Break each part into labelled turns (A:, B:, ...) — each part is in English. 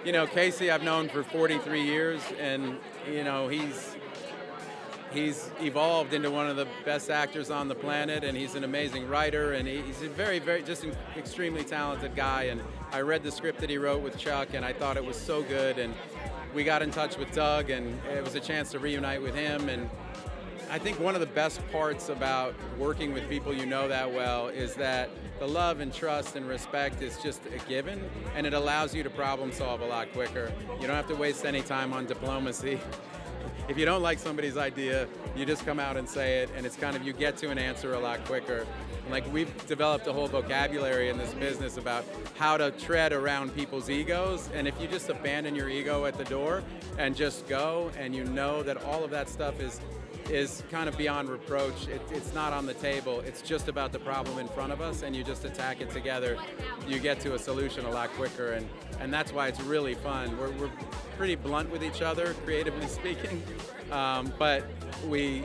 A: Casey I've known for 43 years, and he's evolved into one of the best actors on the planet, and he's an amazing writer, and he's a very, very, just an extremely talented guy. And I read the script that he wrote with Chuck, and I thought it was so good. And we got in touch with Doug, and it was a chance to reunite with him. And I think one of the best parts about working with people you know that well is that the love and trust and respect is just a given, and it allows you to problem solve a lot quicker. You don't have to waste any time on diplomacy. If you don't like somebody's idea, you just come out and say it, and it's kind of, you get to an answer a lot quicker. Like, we've developed a whole vocabulary in this business about how to tread around people's egos, and if you just abandon your ego at the door and just go, and you know that all of that stuff is kind of beyond reproach. It's not on the table. It's just about the problem in front of us, and you just attack it together. You get to a solution a lot quicker, and that's why it's really fun. We're pretty blunt with each other, creatively speaking, but we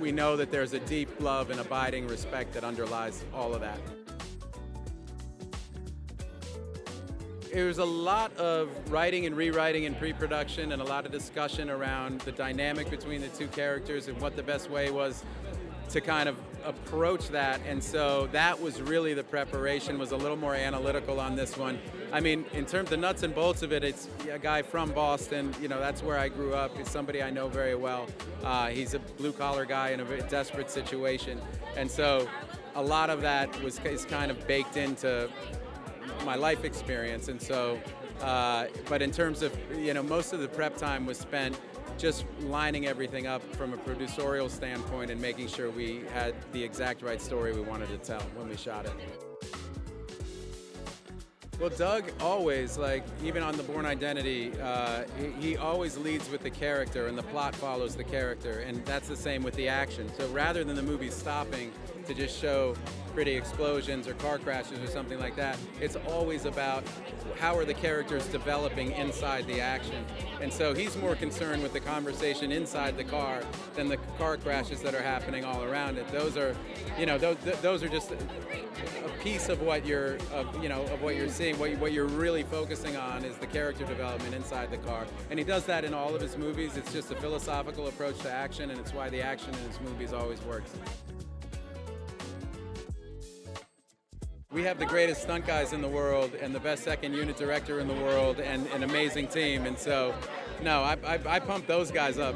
A: know that there's a deep love and abiding respect that underlies all of that. It was a lot of writing and rewriting in pre-production, and a lot of discussion around the dynamic between the two characters and what the best way was to kind of approach that. And so that was really the preparation, was a little more analytical on this one. I mean, in terms of the nuts and bolts of it, it's a guy from Boston. That's where I grew up. It's somebody I know very well. He's a blue-collar guy in a very desperate situation. And so a lot of that is kind of baked into my life experience. And so, but in terms of, most of the prep time was spent just lining everything up from a producerial standpoint and making sure we had the exact right story we wanted to tell when we shot it. Well, Doug always, even on The Bourne Identity, he always leads with the character, and the plot follows the character, and that's the same with the action. So rather than the movie stopping to just show pretty explosions or car crashes or something like that, it's always about how are the characters developing inside the action. And so he's more concerned with the conversation inside the car than the car crashes that are happening all around it. Those are, those are just a piece of what you're, of what you're seeing. What you're really focusing on is the character development inside the car. And he does that in all of his movies. It's just a philosophical approach to action, and it's why the action in his movies always works. We have the greatest stunt guys in the world and the best second unit director in the world and an amazing team. And so, no, I pump those guys up.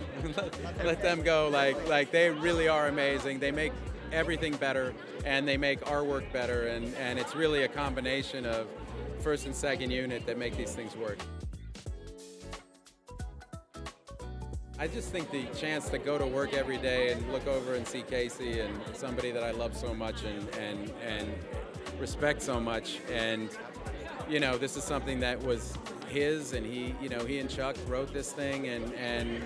A: Let them go. Like they really are amazing. They make everything better, and they make our work better. And it's really a combination of first and second unit that make these things work. I just think the chance to go to work every day and look over and see Casey, and somebody that I love so much and respect so much, and this is something that was his, and he and Chuck wrote this thing, and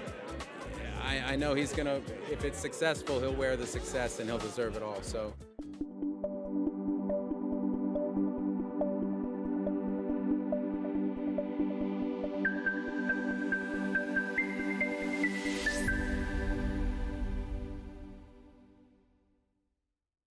A: I know he's gonna, if it's successful, he'll wear the success and he'll deserve it all. So